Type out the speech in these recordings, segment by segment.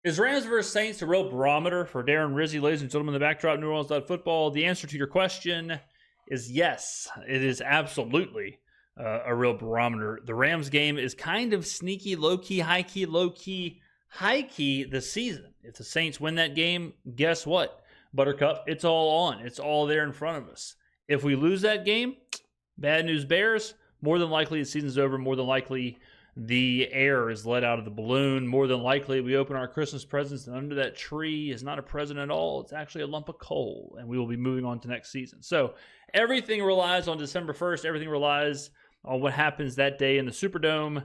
Is Rams versus Saints a real barometer for Darren Rizzi, ladies and gentlemen, the backdrop, neworleans.football? The answer to your question is yes. It is absolutely a real barometer. The Rams game is kind of sneaky, low-key, high-key, low-key, high-key this season. If the Saints win that game, guess what? Buttercup, it's all on. It's all there in front of us. If we lose that game, bad news Bears, more than likely the season's over, more than likely the air is let out of the balloon. More than likely, we open our Christmas presents, and under that tree is not a present at all. It's actually a lump of coal, and we will be moving on to next season. So everything relies on December 1st. Everything relies on what happens that day in the Superdome.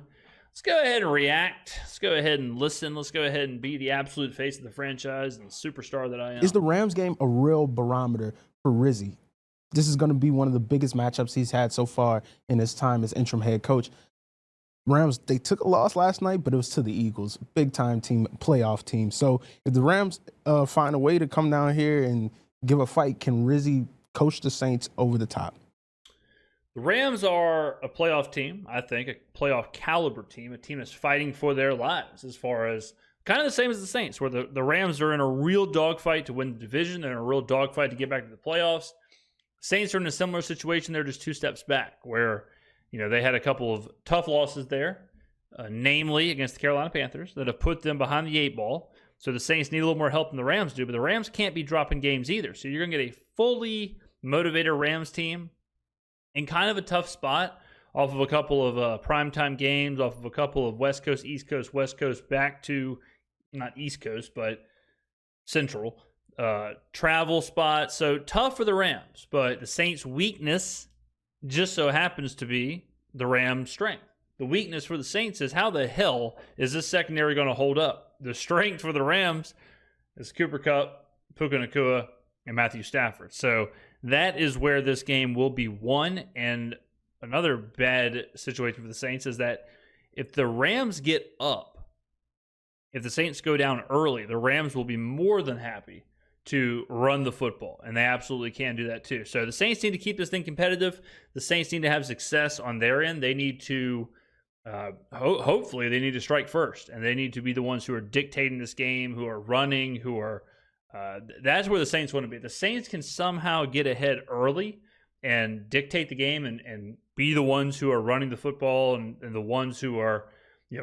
Let's go ahead and react. Let's go ahead and listen. Let's go ahead and be the absolute face of the franchise and the superstar that I am. Is the Rams game a real barometer for Rizzi? This is going to be one of the biggest matchups he's had so far in his time as interim head coach. Rams, they took a loss last night, but it was to the Eagles, big-time team, playoff team. So if the Rams find a way to come down here and give a fight, can Rizzi coach the Saints over the top? The Rams are a playoff team, I think, a playoff caliber team, a team that's fighting for their lives as far as kind of the same as the Saints, where the Rams are in a real dogfight to win the division. They're in a real dogfight to get back to the playoffs. Saints are in a similar situation. They're just two steps back, where they had a couple of tough losses there, namely against the Carolina Panthers, that have put them behind the 8-ball. So the Saints need a little more help than the Rams do, but the Rams can't be dropping games either. So you're going to get a fully motivated Rams team in kind of a tough spot off of a couple of primetime games, off of a couple of West Coast, East Coast, West Coast, back to, not East Coast, but Central travel spots. So tough for the Rams, but the Saints' weakness just so happens to be the Rams' strength. The weakness for the Saints is how the hell is this secondary going to hold up? The strength for the Rams is Cooper Kupp, Puka Nacua, and Matthew Stafford. So that is where this game will be won. And another bad situation for the Saints is that if the Rams get up, if the Saints go down early, the Rams will be more than happy to run the football, and they absolutely can do that too. So the Saints need to keep this thing competitive. The Saints need to have success on their end. They need to, hopefully, they need to strike first, and they need to be the ones who are dictating this game, who are running, who are. That's where the Saints want to be. The Saints can somehow get ahead early and dictate the game, and be the ones who are running the football, and the ones who are,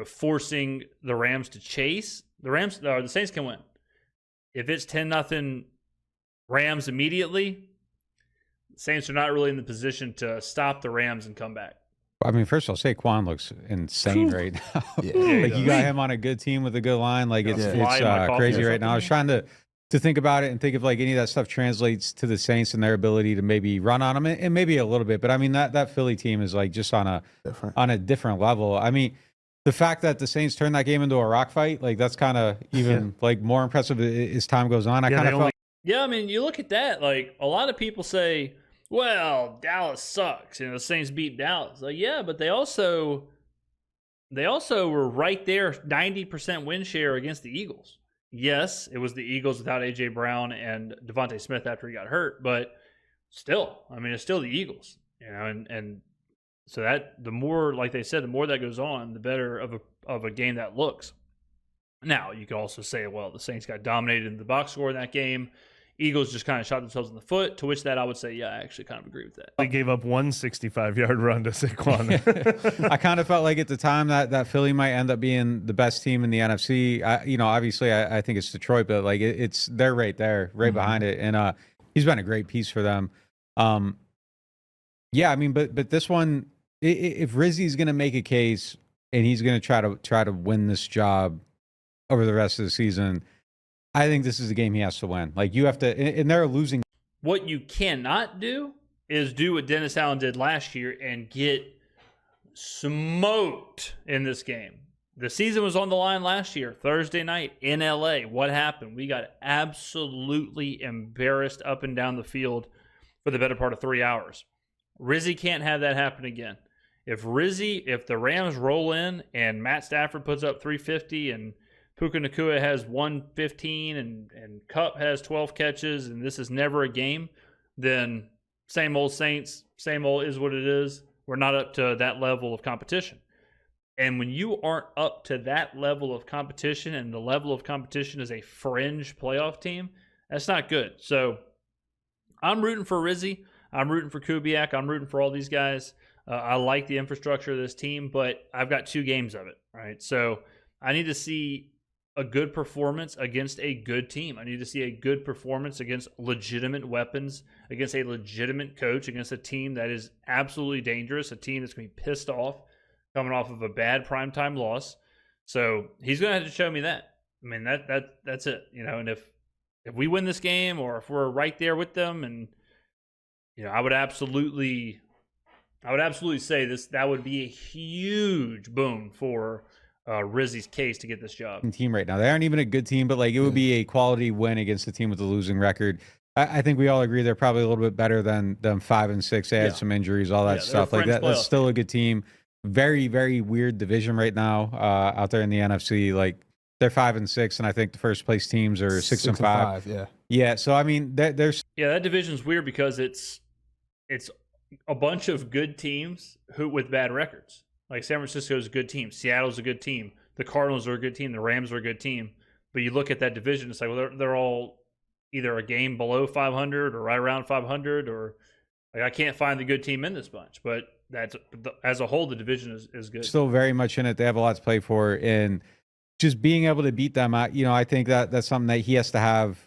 forcing the Rams to chase. The Saints can win. If it's 10-0 Rams immediately, Saints are not really in the position to stop the Rams and come back. I mean, first of all, Saquon looks insane right now. Like you got him on a good team with a good line. Like it's crazy right now. I was trying to think about it and think if like any of that stuff translates to the Saints and their ability to maybe run on them, and maybe a little bit. But I mean, that Philly team is like just on a different level. I mean, the fact that the Saints turned that game into a rock fight, like that's kind of even like more impressive as time goes on. I kind of felt. Yeah, I mean, you look at that. Like a lot of people say, "Well, Dallas sucks." The Saints beat Dallas. Like, yeah, but they also were right there, 90% win share against the Eagles. Yes, it was the Eagles without A.J. Brown and Devontae Smith after he got hurt, but still, I mean, it's still the Eagles, and. So that the more, like they said, the more that goes on, the better of a game that looks. Now, you could also say, well, the Saints got dominated in the box score in that game. Eagles just kind of shot themselves in the foot, to which that I would say, yeah, I actually kind of agree with that. They gave up one 65-yard run to Saquon. I kind of felt like at the time that Philly might end up being the best team in the NFC. Obviously I think it's Detroit, but like they're right there, right behind it. And he's been a great piece for them. Yeah, I mean, but this one, if Rizzi's going to make a case and he's going to try to win this job over the rest of the season, I think this is a game he has to win. Like you have to, and they're losing. What you cannot do is do what Dennis Allen did last year and get smoked in this game. The season was on the line last year, Thursday night in LA. What happened? We got absolutely embarrassed up and down the field for the better part of 3 hours. Rizzi can't have that happen again. If the Rams roll in and Matt Stafford puts up 350 and Puka Nacua has 115 and Kupp has 12 catches and this is never a game, then same old Saints, same old is what it is. We're not up to that level of competition. And when you aren't up to that level of competition, and the level of competition is a fringe playoff team, that's not good. So I'm rooting for Rizzi. I'm rooting for Kubiak. I'm rooting for all these guys. I like the infrastructure of this team, but I've got 2 games of it, right? So I need to see a good performance against a good team. I need to see a good performance against legitimate weapons, against a legitimate coach, against a team that is absolutely dangerous, a team that's going to be pissed off coming off of a bad primetime loss. So he's going to have to show me that. I mean, that's it, and if we win this game, or if we're right there with them, and I would absolutely say that would be a huge boon for Rizzi's case to get this job. Team right now, they aren't even a good team, but like it would be a quality win against a team with a losing record. I think we all agree they're probably a little bit better than 5-6. They had some injuries, all that stuff. Like that's still a good team. Very, very weird division right now out there in the NFC. Like they're 5-6, and I think the first place teams are 6-5. Yeah. So I mean, there's that division's weird because it's a bunch of good teams with bad records. Like San Francisco's a good team, Seattle's a good team, the Cardinals are a good team, the Rams are a good team. But you look at that division, it's like, well, they're all either a game below 500 or right around 500, or like I can't find the good team in this bunch. But that's as a whole, the division is good. Still very much in it. They have a lot to play for, and just being able to beat them, I think that's something that he has to have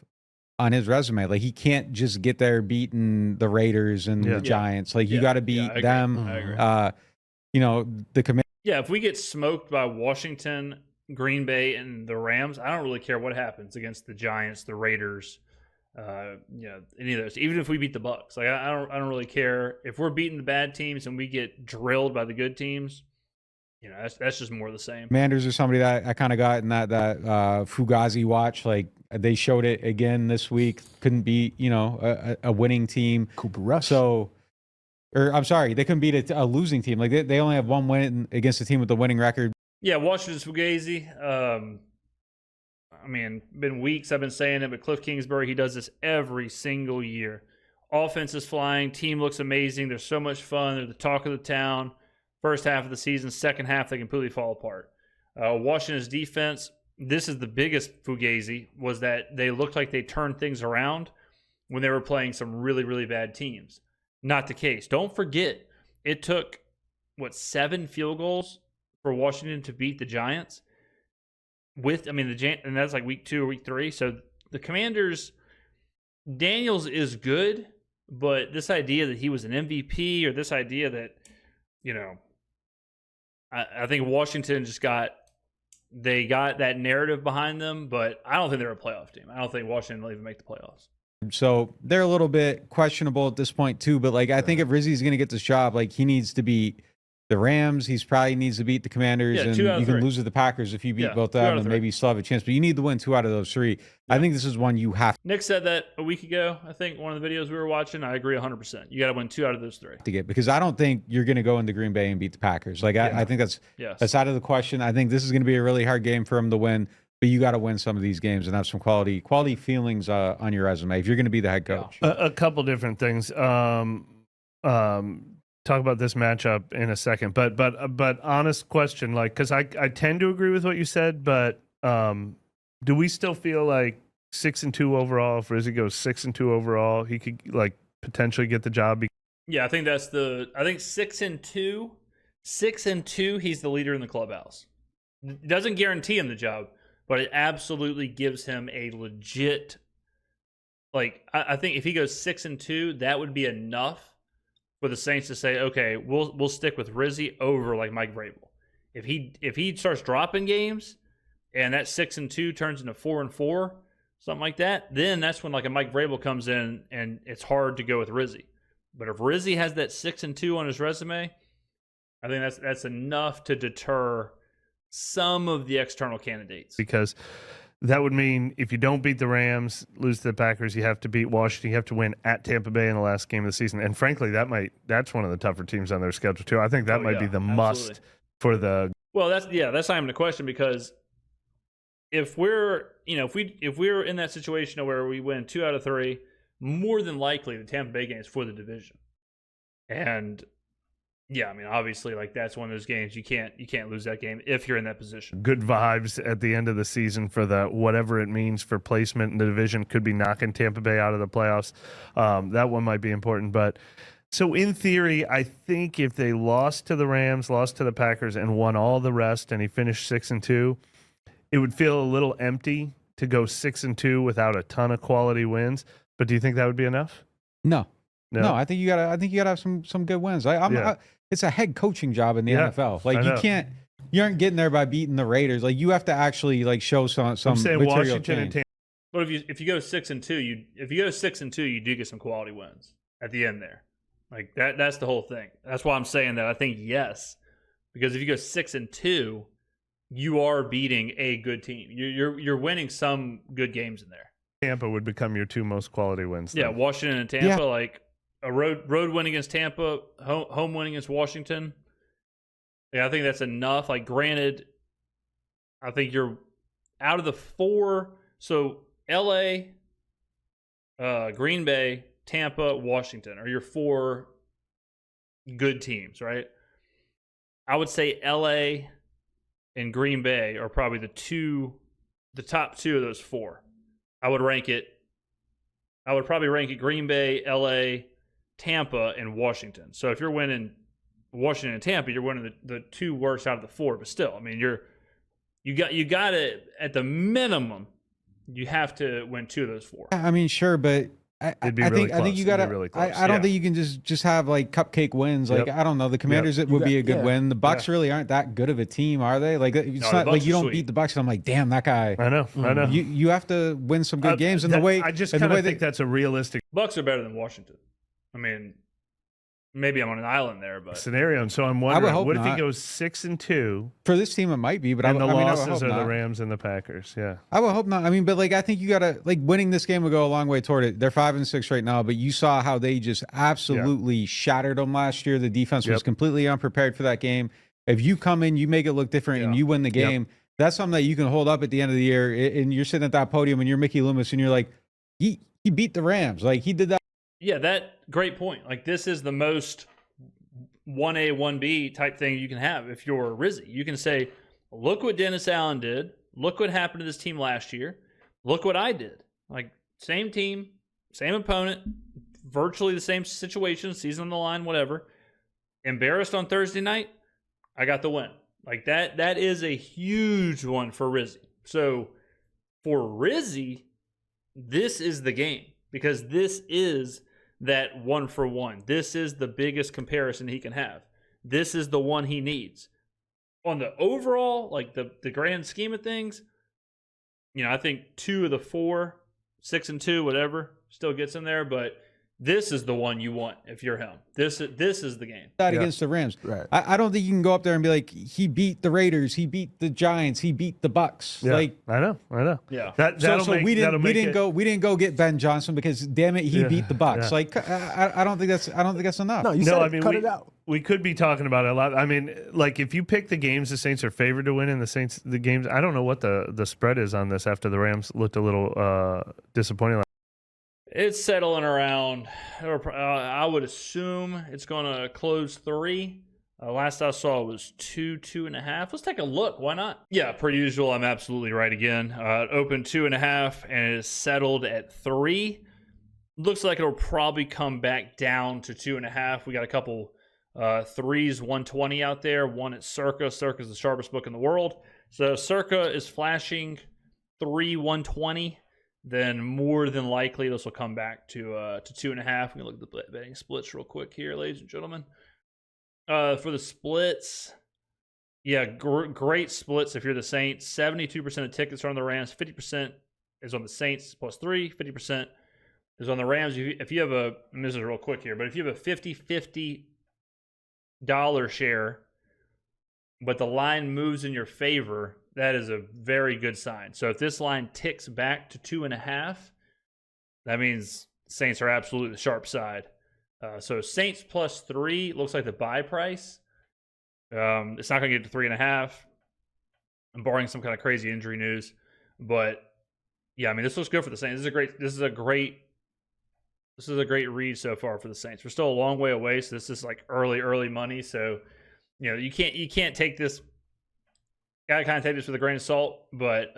on his resume. Like he can't just get there beating the Raiders and the Giants. Like you got to beat them. I agree. The command. Yeah, if we get smoked by Washington, Green Bay, and the Rams, I don't really care what happens against the Giants, the Raiders, any of those. Even if we beat the Bucs, like I don't really care if we're beating the bad teams and we get drilled by the good teams. That's just more of the same. Commanders are somebody that I kind of got in that Fugazi watch. Like they showed it again this week. Couldn't beat a winning team. Cooper Rush. I'm sorry, they couldn't beat a losing team. Like they only have one win against a team with a winning record. Yeah, Washington's Fugazi. Been weeks I've been saying it, but Cliff Kingsbury, he does this every single year. Offense is flying. Team looks amazing. They're so much fun. They're the talk of the town. First half of the season, second half, they completely fall apart. Washington's defense, this is the biggest Fugazi, was that they looked like they turned things around when they were playing some really, really bad teams. Not the case. Don't forget, it took, 7 field goals for Washington to beat the Giants? And that's like week 2 or week 3. So the Commanders, Daniels is good, but this idea that he was an MVP, or this idea that, I think Washington got that narrative behind them, but I don't think they're a playoff team. I don't think Washington will even make the playoffs. So they're a little bit questionable at this point too, but I think if Rizzi's going to get this job, he needs to beat the Rams. He probably needs to beat the Commanders, and you can lose to the Packers if you beat both of them, and maybe you still have a chance. But you need to win 2 out of those 3. I think this is one you have. Nick said that a week ago. I think one of the videos we were watching. I agree 100%. You got to win 2 out of those 3 to get, because I don't think you're going to go into Green Bay and beat the Packers. I think that's out of the question. I think this is going to be a really hard game for him to win. But you got to win some of these games and have some quality feelings on your resume if you're going to be the head coach. A couple different things. Talk about this matchup in a second, but honest question, because I tend to agree with what you said, but do we still feel like 6-2 overall? If Rizzi goes 6-2 overall, he could potentially get the job. Yeah, I think I think 6-2. 6-2, he's the leader in the clubhouse. It doesn't guarantee him the job, but it absolutely gives him a legit. I think if he goes 6-2, that would be enough for the Saints to say, okay, we'll stick with Rizzi over Mike Vrabel. If he starts dropping games, and that 6-2 turns into 4-4, something like that, then that's when a Mike Vrabel comes in, and it's hard to go with Rizzi. But if Rizzi has that 6-2 on his resume, I think that's enough to deter some of the external candidates. Because that would mean if you don't beat the Rams, lose to the Packers, you have to beat Washington. You have to win at Tampa Bay in the last game of the season. And frankly, that's one of the tougher teams on their schedule too. I think that might be the must for the. Well, that's not even a question, because if we're in that situation where we win 2 out of 3, more than likely the Tampa Bay game is for the division. And Yeah, I mean, obviously, like that's one of those games you can't lose that game if you're in that position. Good vibes at the end of the season for the whatever it means for placement in the division. Could be knocking Tampa Bay out of the playoffs. That one might be important. But so in theory, I think if they lost to the Rams, lost to the Packers, and won all the rest, and he finished 6-2, it would feel a little empty to go 6-2 without a ton of quality wins. But do you think that would be enough? No. I think you gotta have some good wins. It's a head coaching job in the NFL. Like you aren't getting there by beating the Raiders. Like you have to actually like show some. I'm saying material Washington change. And but if you go 6-2, you do get some quality wins at the end there. Like that's the whole thing. That's why I'm saying that I think yes, because if you go 6-2, you are beating a good team. You're winning some good games in there. Tampa would become your two most quality wins. Yeah, Washington and Tampa, like a road win against Tampa, home win against Washington. Yeah, I think that's enough. Like, granted, I think you're out of the 4. So LA, Green Bay, Tampa, Washington are your 4 good teams, right? I would say LA and Green Bay are probably the top 2 of those 4. I would probably rank it Green Bay, LA, Tampa, and Washington. So if you're winning Washington and Tampa, you're winning the 2 worst out of the 4. But still, I mean, you got to, at the minimum, you have to win 2 of those 4. I mean, sure, but I think you gotta. Really I don't think you can just have like cupcake wins. Like I don't know, the Commanders it would be a good win. The Bucs really aren't that good of a team, are they? Like it's not like you don't beat the Bucs. And I'm like, damn, that guy. I know. You have to win some good games. And I just kind of think that's a realistic. Bucs are better than Washington. I mean, maybe I'm on an island there, but scenario. And so I'm wondering, what if he goes 6-2 for this team? It might be, but the losses are the Rams and the Packers. Yeah, I would hope not. I mean, but like I think you gotta winning this game would go a long way toward it. They're 5-6 right now, but you saw how they just absolutely shattered them last year. The defense was completely unprepared for that game. If you come in, you make it look different, and you win the game. That's something that you can hold up at the end of the year. And you're sitting at that podium, and you're Mickey Loomis, and you're like, he beat the Rams. Like he did that. Yeah, great point. Like this is the most 1A, 1B type thing you can have if you're Rizzi. You can say, look what Dennis Allen did. Look what happened to this team last year. Look what I did. Like, same team, same opponent, virtually the same situation, season on the line, whatever. Embarrassed on Thursday night, I got the win. Like, that is a huge one for Rizzi. So, for Rizzi, this is the game because this is that 1-for-1. This is the biggest comparison he can have. This is the one he needs. On the overall, like the grand scheme of things, I think 2 of the 4, 6-2, whatever, still gets in there, but this is the one you want if you're him. This is the game. That against the Rams. Right. I don't think you can go up there and be like, he beat the Raiders, he beat the Giants, he beat the Bucs. Yeah. Like I know. Yeah. We didn't go get Ben Johnson because damn it, he beat the Bucs. Yeah. Like I don't think that's enough. No, cut it out. We could be talking about it a lot. I mean, like if you pick the games the Saints are favored to win in the games, I don't know what the spread is on this after the Rams looked a little disappointing. It's settling around. I would assume it's going to close 3. Last I saw it was 2.5. Let's take a look. Why not? Yeah, per usual, I'm absolutely right again. It opened 2.5 and it is settled at 3. Looks like it'll probably come back down to 2.5. We got a couple 3s, 120 out there. One at Circa. Circa is the sharpest book in the world. So Circa is flashing 3, 120. Then more than likely this will come back to 2.5. We can look at the betting splits real quick here, ladies and gentlemen. For the splits, yeah, great splits if you're the Saints. 72% of tickets are on the Rams. 50% is on the Saints plus 3. 50% is on the Rams. If you have this is real quick here, but if you have a $50 share, but the line moves in your favor, that is a very good sign. So if this line ticks back to 2.5, that means Saints are absolutely the sharp side. So Saints plus 3 looks like the buy price. It's not going to get to 3.5. I'm barring some kind of crazy injury news, but yeah, I mean this looks good for the Saints. This is a great this is a great read so far for the Saints. We're still a long way away, so this is like early money. So, you can't take this. Gotta kind of take this with a grain of salt, but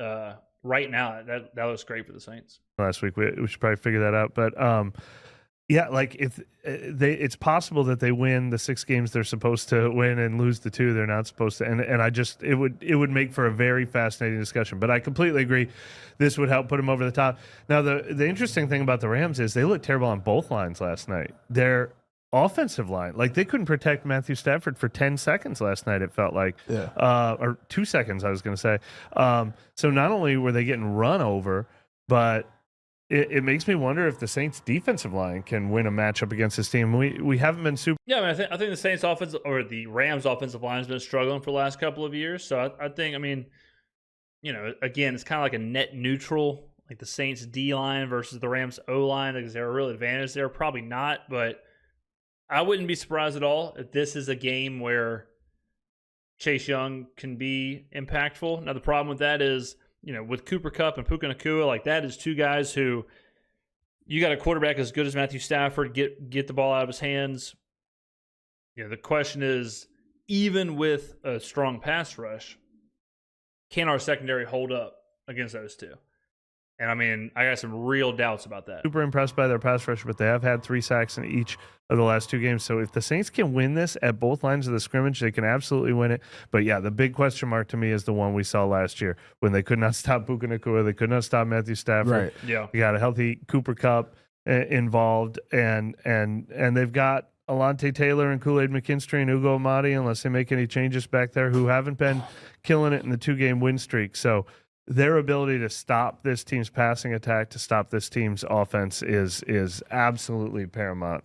right now that looks great for the Saints. Last week we should probably figure that out, but yeah, like if it's possible that they win the 6 games they're supposed to win and lose the 2 they're not supposed to, and it would make for a very fascinating discussion. But I completely agree, this would help put them over the top. Now the interesting thing about the Rams is they looked terrible on both lines last night. Their offensive line, like they couldn't protect Matthew Stafford for 10 seconds last night, it felt like. Or 2 seconds, I was going to say. So not only were they getting run over, but it makes me wonder if the Saints defensive line can win a matchup against this team. We haven't been super. Yeah, I think the Saints offensive, or the Rams offensive line, has been struggling for the last couple of years. So I think, again, it's kind of like a net neutral, like the Saints D line versus the Rams O line. Is there a real advantage there? Probably not, but I wouldn't be surprised at all if this is a game where Chase Young can be impactful. Now, the problem with that is, with Cooper Kupp and Puka Nacua, like that is 2 guys who you got a quarterback as good as Matthew Stafford, get the ball out of his hands. The question is, even with a strong pass rush, can our secondary hold up against those 2? And I got some real doubts about that. Super impressed by their pass rush, but they have had 3 sacks in each of the last 2 games. So if the Saints can win this at both lines of the scrimmage, they can absolutely win it. But yeah, the big question mark to me is the one we saw last year when they could not stop Puka Nacua, they could not stop Matthew Stafford. Right. Yeah, you got a healthy Cooper Kupp involved, and they've got Alontae Taylor and Kool-Aid McKinstry and Ugo Amadi, unless they make any changes back there, who haven't been killing it in the 2-game win streak. So their ability to stop this team's passing attack, to stop this team's offense is absolutely paramount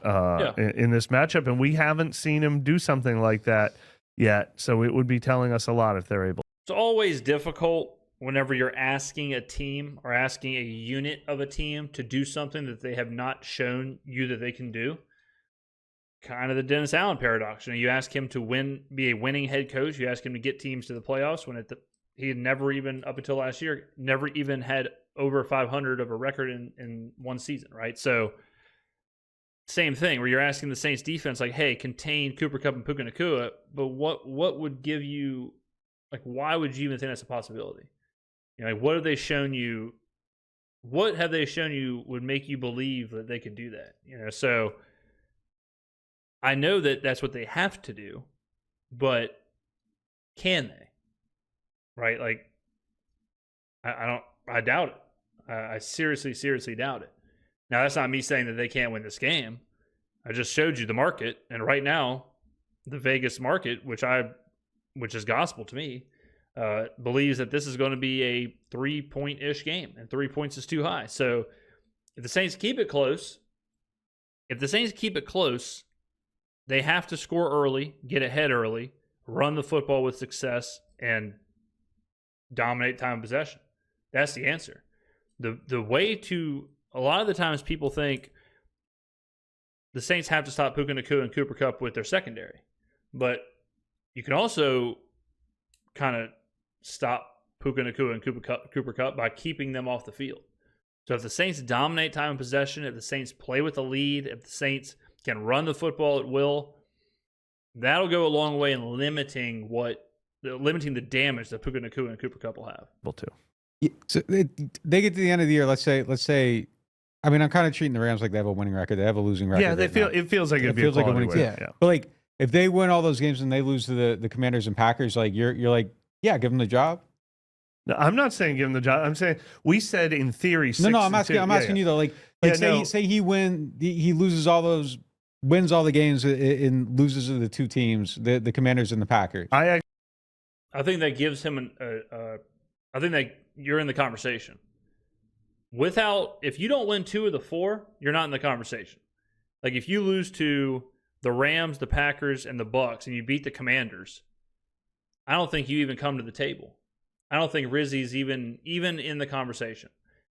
in this matchup. And we haven't seen them do something like that yet. So it would be telling us a lot if they're able. It's always difficult whenever you're asking a team or asking a unit of a team to do something that they have not shown you that they can do. Kind of the Dennis Allen paradox. You ask him to be a winning head coach. You ask him to get teams to the playoffs when he had never even, up until last year, never even had over 500 of a record in one season, right? So, same thing, where you're asking the Saints defense, like, hey, contain Cooper Kupp and Puka Nacua, but what would give you, like, why would you even think that's a possibility? What have they shown you? What have they shown you would make you believe that they could do that? So I know that that's what they have to do, but can they? Right? Like, I doubt it. I seriously doubt it. Now, that's not me saying that they can't win this game. I just showed you the market, and right now, the Vegas market, which is gospel to me, believes that this is going to be a 3-point-ish game, and 3 points is too high. So, if the Saints keep it close, they have to score early, get ahead early, run the football with success, and dominate time of possession. That's the answer. The way to, a lot of the times people think the Saints have to stop Puka Nacua and Cooper Kupp with their secondary. But you can also kind of stop Puka Nacua and Cooper Kupp by keeping them off the field. So if the Saints dominate time of possession, if the Saints play with the lead, if the Saints can run the football at will, that'll go a long way in limiting the damage that Puka Nacua and Cooper Kupp will have. Yeah, so they get to the end of the year. Let's say, I mean, I'm kind of treating the Rams like they have a winning record. They have a losing record. Yeah, it feels like it'd be a winning team. Yeah. But like, if they win all those games and they lose to the Commanders and Packers, like you're like, yeah, give them the job. No, I'm not saying give them the job. I'm saying we said in theory. No, I'm asking you though. Like say he loses all those, wins all the games and loses to the 2 teams, the Commanders and the Packers. I think that gives him I think that you're in the conversation. If you don't win 2 of the 4, you're not in the conversation. Like if you lose to the Rams, the Packers, and the Bucks, and you beat the Commanders, I don't think you even come to the table. I don't think Rizzi's even in the conversation.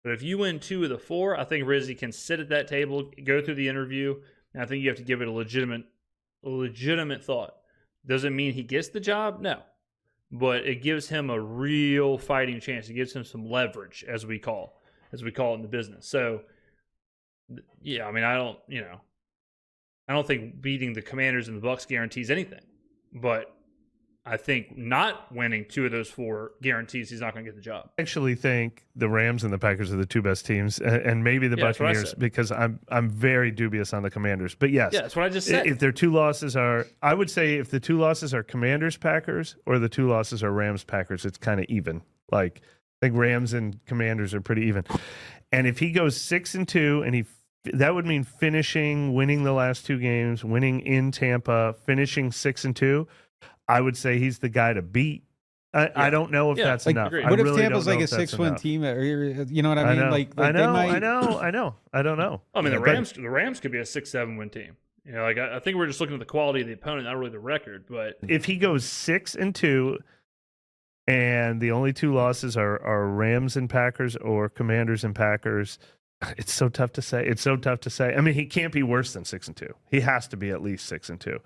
But if you win 2 of the 4, I think Rizzi can sit at that table, go through the interview, and I think you have to give it a legitimate thought. Does it mean he gets the job? No. But it gives him a real fighting chance. It gives him some leverage, as we call it in the business. So Yeah, I mean, I don't think beating the Commanders and the Bucs guarantees anything, but I think not winning 2 of those 4 guarantees he's not going to get the job. I actually think the Rams and the Packers are the 2 best teams, and maybe the Buccaneers, because I'm very dubious on the Commanders. But yes, that's what I just said. If their 2 losses are, I would say if the 2 losses are Commanders Packers or the 2 losses are Rams Packers, it's kind of even. Like I think Rams and Commanders are pretty even. And if he goes 6-2, and that would mean winning the last 2 games, winning in Tampa, finishing 6-2. I would say he's the guy to beat. I don't know if that's enough. What if Tampa's like a 6-win team? You know what I mean? I know. I don't know. I mean, the Rams could be a 6-7 win team. You know, like I think we're just looking at the quality of the opponent, not really the record. But if he goes 6-2, and the only 2 losses are Rams and Packers or Commanders and Packers, it's so tough to say. I mean, he can't be worse than 6-2. He has to be at least 6-2.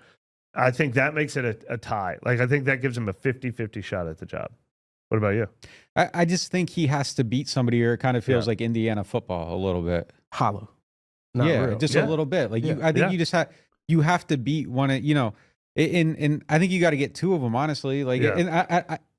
I think that makes it a tie. Like, I think that gives him a 50-50 shot at the job. What about you? I just think he has to beat somebody, or it kind of feels like Indiana football a little bit. Hollow. A little bit. Like I think you have to beat one of, and I think you got to get 2 of them, honestly. Like, and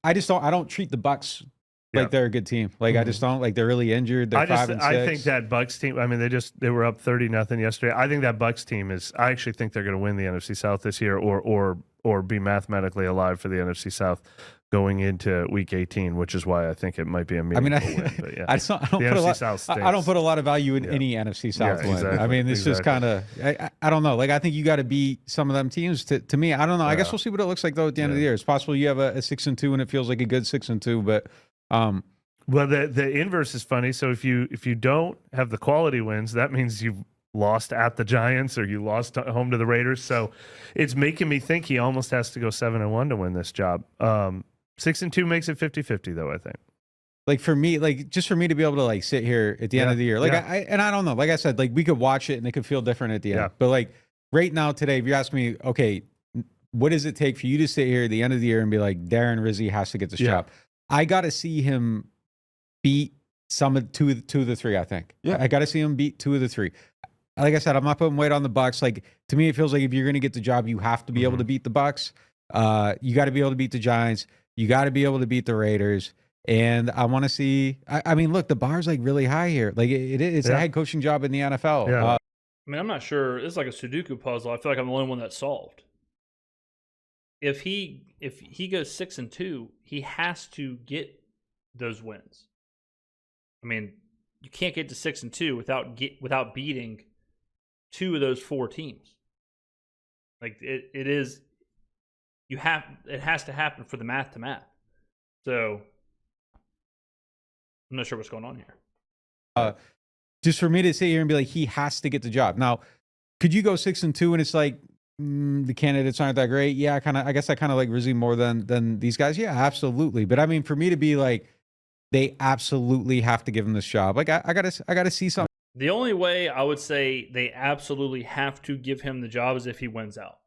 I don't treat the Bucs like they're a good team. Like I just don't. Like they're really injured. They're 5-6. I think that Bucs team. I mean, they were up 30-0 yesterday. I think that Bucs team is. I actually think they're going to win the NFC South this year, or be mathematically alive for the NFC South going into Week 18, which is why I think it might be a meaningful win. But yeah. I don't put a lot of value in any NFC South win. Exactly, I mean, it's just kind of. I don't know. Like I think you got to beat some of them teams. To me, I don't know. I guess we'll see what it looks like though at the end of the year. It's possible you have a 6-2 and it feels like a good 6-2, but. Well, the inverse is funny. So if you don't have the quality wins, that means you've lost at the Giants or you lost at home to the Raiders. So it's making me think he almost has to go 7-1 to win this job. 6-2 makes it 50-50 though, I think. Like for me, like just for me to be able to like sit here at the end of the year, like I don't know, like I said, like we could watch it and it could feel different at the end. But like right now today, if you ask me, okay, what does it take for you to sit here at the end of the year and be like, Darren Rizzi has to get this job? I got to see him beat two of the 3, I think. I got to see him beat 2 of the 3. Like I said, I'm not putting weight on the Bucs. Like to me, it feels like if you're going to get the job, you have to be able to beat the Bucs. You got to be able to beat the Giants. You got to be able to beat the Raiders. And I want to see. I mean, look, the bar's like really high here. Like it's a head coaching job in the NFL. I mean, I'm not sure. It's like a Sudoku puzzle. I feel like I'm the only one that's solved. If he goes 6-2, he has to get those wins. I mean, you can't get to 6-2 without beating 2 of those 4 teams. Like it has to happen for the math to math. So I'm not sure what's going on here. Just for me to sit here and be like, he has to get the job. Now, could you go 6-2 and it's like, the candidates aren't that great? Yeah, I guess I kind of like Rizzi more than these guys. Yeah, absolutely. But I mean, for me to be like, they absolutely have to give him this job. Like I gotta see something. The only way I would say they absolutely have to give him the job is if he wins out.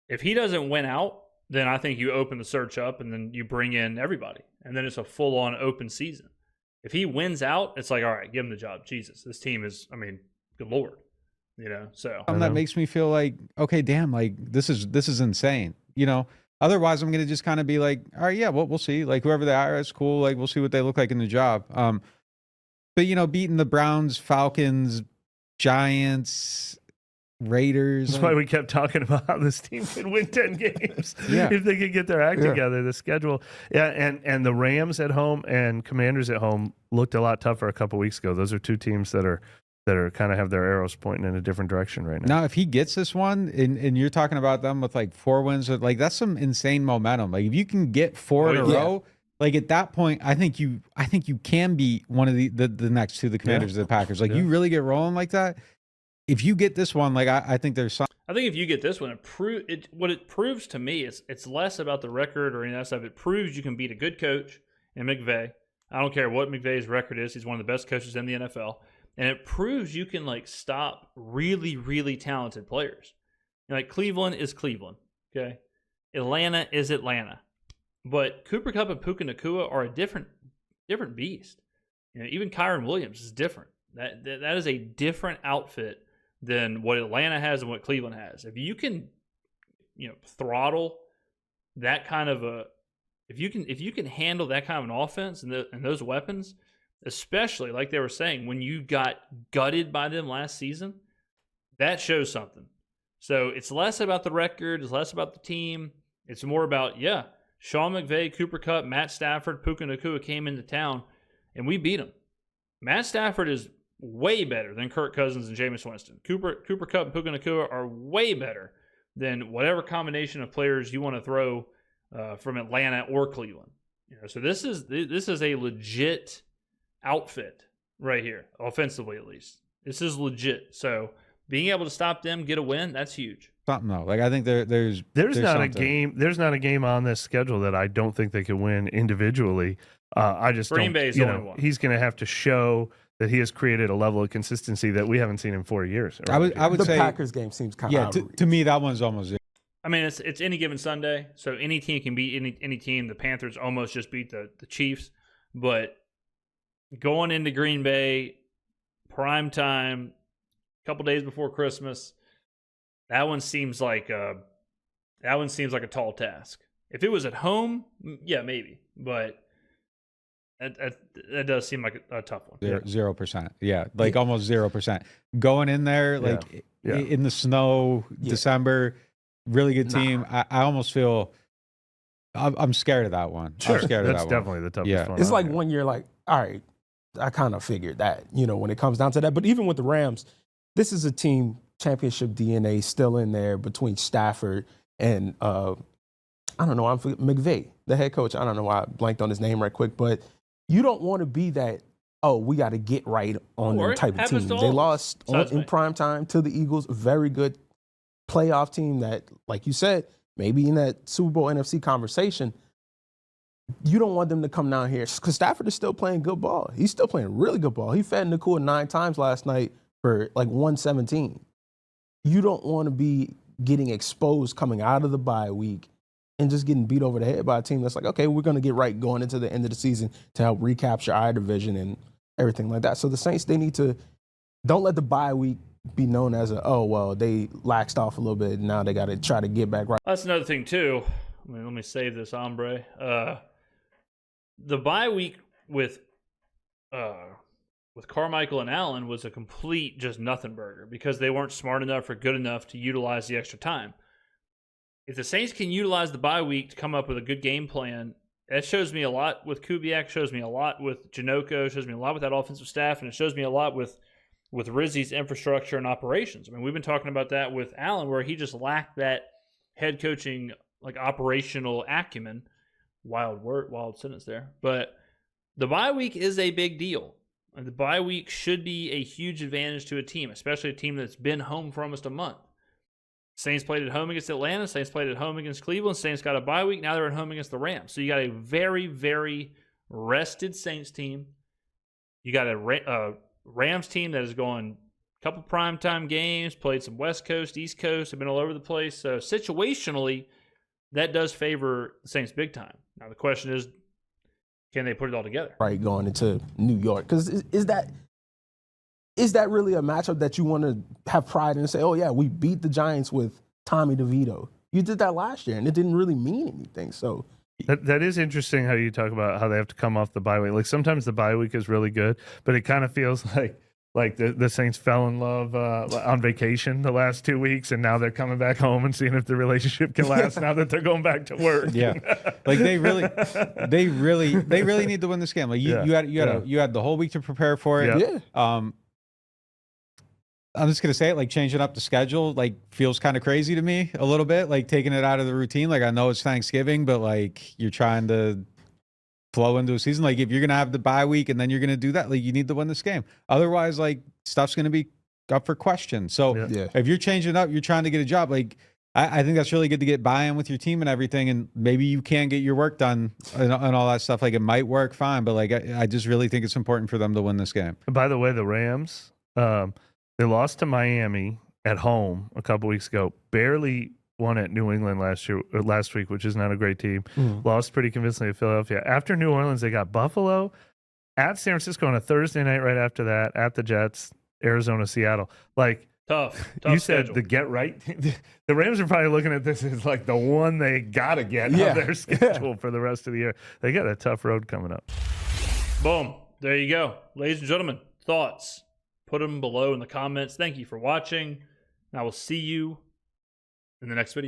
If he doesn't win out, then I think you open the search up and then you bring in everybody, and then it's a full-on open season. If he wins out, it's like, all right, give him the job. Jesus, this team is. I mean, good Lord. So that makes me feel like, okay, damn, like this is insane. Otherwise I'm going to just kind of be like, all right, yeah, we'll see. Like whoever they are, it's cool. Like we'll see what they look like in the job. But beating the Browns, Falcons, Giants, Raiders. That's why we kept talking about how this team could win 10 games if they could get their act together. The schedule, and the Rams at home and Commanders at home looked a lot tougher a couple weeks ago. Those are 2 teams that are kind of have their arrows pointing in a different direction right now. Now, if he gets this one, and you're talking about them with like 4 wins, like that's some insane momentum. Like if you can get 4 in a row, like at that point, I think you can be one of the next 2, the Commanders or the Packers. Like you really get rolling like that. If you get this one, like I think there's some. I think if you get this one, what it proves to me is it's less about the record or any of that stuff. It proves you can beat a good coach in McVay. I don't care what McVay's record is; he's one of the best coaches in the NFL. And it proves you can like stop really, really talented players. Like Cleveland is Cleveland, okay? Atlanta is Atlanta. But Cooper Kupp and Puka Nacua are a different beast. Even Kyron Williams is different. That is a different outfit than what Atlanta has and what Cleveland has. If you can, throttle that kind of if you can handle that kind of an offense and those weapons, especially like they were saying when you got gutted by them last season, that shows something. So it's less about the record, it's less about the team. It's more about, Sean McVay, Cooper Kupp, Matt Stafford, Puka Nacua came into town, and we beat them. Matt Stafford is way better than Kirk Cousins and Jameis Winston. Cooper Kupp and Puka Nacua are way better than whatever combination of players you want to throw from Atlanta or Cleveland. So this is a legit outfit right here, offensively at least. This is legit. So being able to stop them, get a win, that's huge. Something though. Like I think there's not a game. There's not a game on this schedule that I don't think they can win individually. I just Green Bay's the only one. He's going to have to show that he has created a level of consistency that we haven't seen in 4 years. I would say the Packers game seems kind of to me that one's almost it. I mean, it's any given Sunday, so any team can beat any team. The Panthers almost just beat the Chiefs, but going into Green Bay, prime time, a couple days before Christmas, that one seems like a tall task. If it was at home, yeah, maybe, but that does seem like a tough one. 0%. Yeah, like almost 0%. Going in there in the snow, December, really good team. I almost feel I'm scared of that one. Sure, I'm scared of that that's definitely the toughest one. It's like 1 year, like, all right, I kind of figured that, when it comes down to that. But even with the Rams, this is a team championship DNA still in there between Stafford and McVay, the head coach. I don't know why I blanked on his name right quick, but you don't want to be that, we got to get right on them type of team. They lost in prime time to the Eagles, a very good playoff team that, like you said, maybe in that Super Bowl NFC conversation. You don't want them to come down here because Stafford is still playing good ball. He's still playing really good ball. He fed Nacua 9 times last night for like 117. You don't want to be getting exposed coming out of the bye week and just getting beat over the head by a team that's like, okay, we're going to get right going into the end of the season to help recapture our division and everything like that. So the Saints, they need to don't let the bye week be known as they laxed off a little bit and now they got to try to get back right. That's another thing too. Let me save this hombre. The bye week with Carmichael and Allen was a complete just nothing burger because they weren't smart enough or good enough to utilize the extra time. If the Saints can utilize the bye week to come up with a good game plan, that shows me a lot with Kubiak, shows me a lot with Janoko, shows me a lot with that offensive staff, and it shows me a lot with Rizzi's infrastructure and operations. I mean, we've been talking about that with Allen where he just lacked that head coaching, like operational acumen. Wild sentence there. But the bye week is a big deal. And the bye week should be a huge advantage to a team, especially a team that's been home for almost a month. Saints played at home against Atlanta. Saints played at home against Cleveland. Saints got a bye week. Now they're at home against the Rams. So you got a very, very rested Saints team. You got a Rams team that has gone a couple primetime games, played some West Coast, East Coast, have been all over the place. So situationally, that does favor the Saints big time. Now the question is, can they put it all together? Right, going into New York. Because is that really a matchup that you want to have pride in and say, oh, yeah, we beat the Giants with Tommy DeVito? You did that last year, and it didn't really mean anything. So that is interesting how you talk about how they have to come off the bye week. Like sometimes the bye week is really good, but it kind of feels like the Saints fell in love on vacation the last 2 weeks, and now they're coming back home and seeing if the relationship can last now that they're going back to work. Yeah, like they really need to win this game. Like you had the whole week to prepare for it. Yeah. I'm just gonna say it, like changing up the schedule, like feels kind of crazy to me a little bit, like taking it out of the routine. Like I know it's Thanksgiving, but like you're trying to flow into a season. Like if you're gonna have the bye week and then you're gonna do that, like you need to win this game. Otherwise, like stuff's gonna be up for question. So if you're changing up, you're trying to get a job. Like I think that's really good to get buy-in with your team and everything, and maybe you can get your work done and all that stuff. Like it might work fine, but like I just really think it's important for them to win this game. By the way, the Rams, they lost to Miami at home a couple weeks ago. Barely won at New England last week, which is not a great team. Lost pretty convincingly to Philadelphia. After New Orleans, they got Buffalo at San Francisco on a Thursday night right after that, at the Jets, Arizona, Seattle. Like, tough you said schedule. the get right. The Rams are probably looking at this as like the one they got to get on their schedule for the rest of the year. They got a tough road coming up. Boom. There you go. Ladies and gentlemen, thoughts? Put them below in the comments. Thank you for watching. And I will see you in the next video.